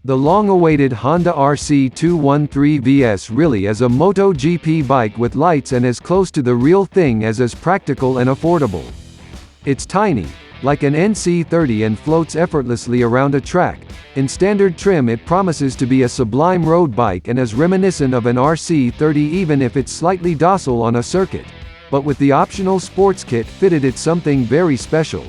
The long-awaited Honda RC213V-S really is a MotoGP bike with lights and as close to the real thing as is practical and affordable. It's tiny, like an NC30, and floats effortlessly around a track. In standard trim it promises to be a sublime road bike and is reminiscent of an RC30 even if it's slightly docile on a circuit. But with the optional sports kit fitted, it's something very special.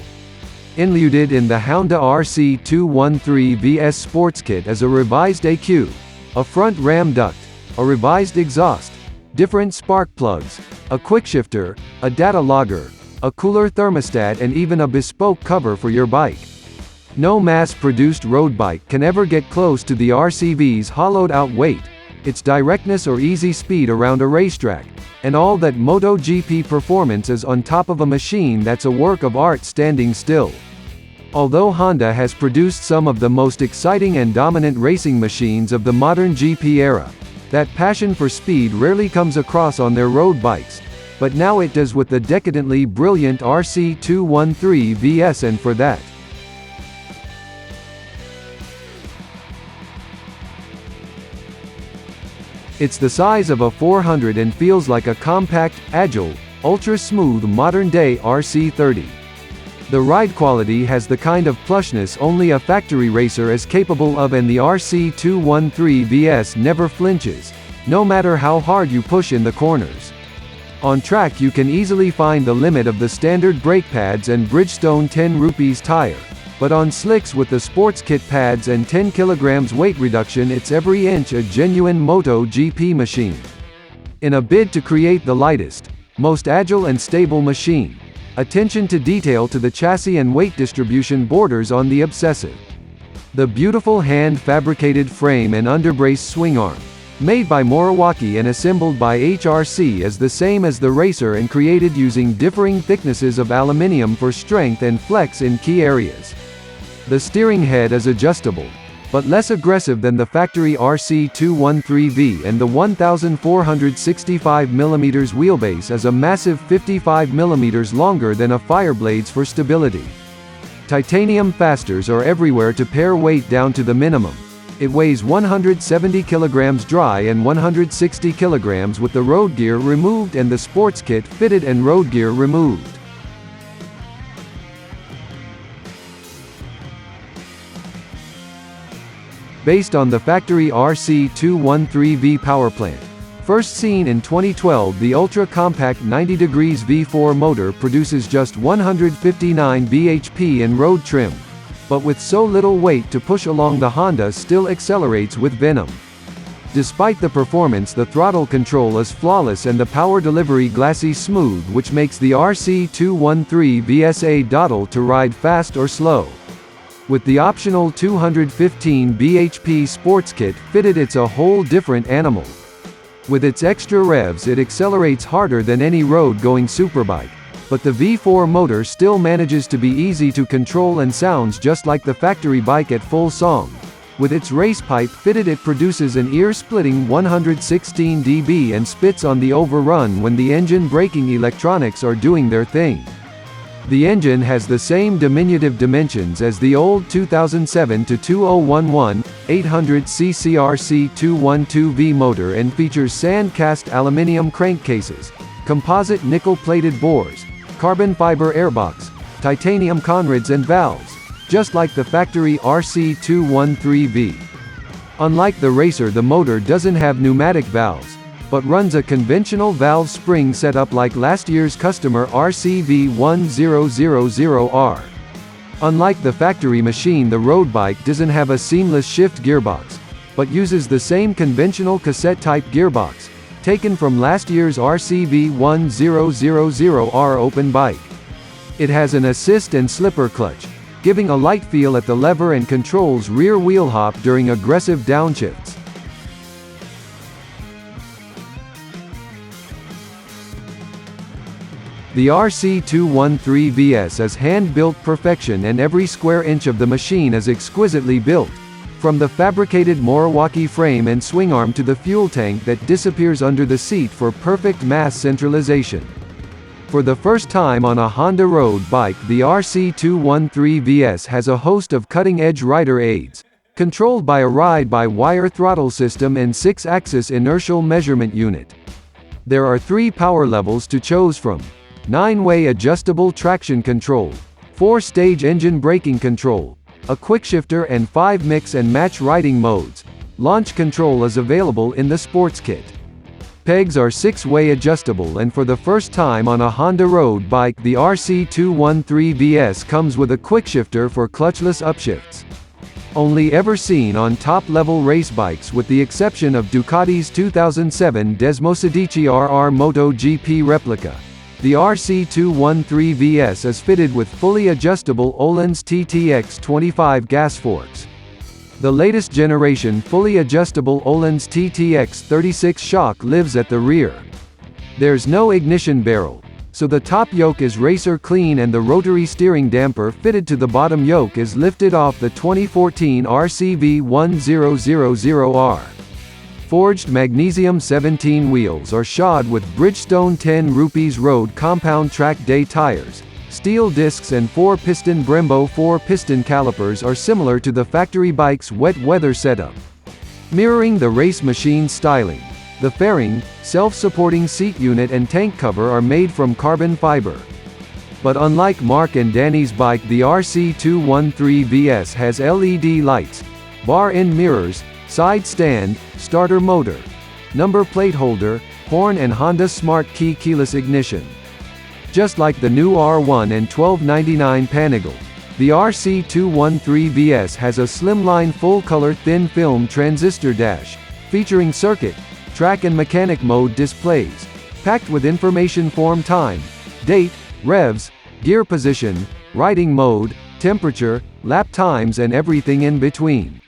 Included in the Hounda RC213V-S Sports Kit is a revised ECU, a front ram duct, a revised exhaust, different spark plugs, a quickshifter, a data logger, a cooler thermostat, and even a bespoke cover for your bike. No mass-produced road bike can ever get close to the RCV's hollowed-out weight, its directness or easy speed around a racetrack, and all that MotoGP performance is on top of a machine that's a work of art standing still. Although Honda has produced some of the most exciting and dominant racing machines of the modern GP era, that passion for speed rarely comes across on their road bikes, but now it does with the decadently brilliant RC213V-S, and for that, it's the size of a 400 and feels like a compact, agile, ultra-smooth modern-day RC30. The ride quality has the kind of plushness only a factory racer is capable of, and the RC213V-S never flinches, no matter how hard you push in the corners. On track you can easily find the limit of the standard brake pads and Bridgestone 10 rupees tire, but on slicks with the sports kit pads and 10 kilograms weight reduction, it's every inch a genuine MotoGP machine. In a bid to create the lightest, most agile and stable machine, attention to detail to the chassis and weight distribution borders on the obsessive. The beautiful hand-fabricated frame and underbrace swing arm, made by Motorbike and assembled by HRC, is the same as the racer and created using differing thicknesses of aluminium for strength and flex in key areas. The steering head is adjustable, but less aggressive than the factory RC213V, and the 1,465mm wheelbase is a massive 55mm longer than a Fireblade's for stability. Titanium fasteners are everywhere to pare weight down to the minimum. It weighs 170 kg dry and 160 kg with the road gear removed and the sports kit fitted and road gear removed. Based on the factory RC213V powerplant. First seen in 2012, the ultra-compact 90° V4 motor produces just 159 bhp in road trim, but with so little weight to push along, the Honda still accelerates with venom. Despite the performance, the throttle control is flawless and the power delivery glassy smooth, which makes the RC213V-S a doddle to ride fast or slow. With the optional 215 bhp sports kit fitted, it's a whole different animal. With its extra revs it accelerates harder than any road-going superbike, but the V4 motor still manages to be easy to control and sounds just like the factory bike at full song. With its race pipe fitted, it produces an ear-splitting 116 dB and spits on the overrun when the engine braking electronics are doing their thing. The engine has the same diminutive dimensions as the old 2007-2011 800cc RC212V motor and features sand-cast aluminium crankcases, composite nickel-plated bores, carbon fiber airbox, titanium conrads and valves, just like the factory RC213V. Unlike the racer, the motor doesn't have pneumatic valves, but runs a conventional valve spring setup like last year's customer RCV1000R. Unlike the factory machine, the road bike doesn't have a seamless shift gearbox, but uses the same conventional cassette-type gearbox, taken from last year's RCV1000R open bike. It has an assist and slipper clutch, giving a light feel at the lever, and controls rear wheel hop during aggressive downshifts. The RC213V-S is hand-built perfection, and every square inch of the machine is exquisitely built, from the fabricated Motorbike frame and swing arm to the fuel tank that disappears under the seat for perfect mass centralization. For the first time on a Honda road bike, the RC213V-S has a host of cutting-edge rider aids, Controlled by a ride-by-wire throttle system and 6-axis inertial measurement unit. There are 3 power levels to choose from. 9-way adjustable traction control, 4-stage engine braking control, a quickshifter and 5 mix and match riding modes. Launch control is available in the Sports Kit. Pegs are 6-way adjustable, and for the first time on a Honda road bike, the RC213V-S comes with a quickshifter for clutchless upshifts. Only ever seen on top-level race bikes with the exception of Ducati's 2007 Desmosedici RR MotoGP replica. The RC213V-S is fitted with fully adjustable Öhlins TTX25 gas forks. The latest generation fully adjustable Öhlins TTX36 shock lives at the rear. There's no ignition barrel, so the top yoke is racer clean, and the rotary steering damper fitted to the bottom yoke is lifted off the 2014 RCV1000R. Forged magnesium 17 wheels are shod with Bridgestone 10 rupees road compound track day tires. Steel discs and 4-piston Brembo 4-piston calipers are similar to the factory bike's wet weather setup. Mirroring the race machine's styling, the fairing, self-supporting seat unit and tank cover are made from carbon fiber. But unlike Mark and Danny's bike, the RC213V-S has LED lights, bar-end mirrors, side stand, starter motor, number plate holder, horn and Honda Smart Key keyless ignition. Just like the new R1 and 1299 Panigale, the RC213V-S has a slimline full-color thin-film transistor dash, featuring circuit, track and mechanic mode displays, packed with information form time, date, revs, gear position, riding mode, temperature, lap times and everything in between.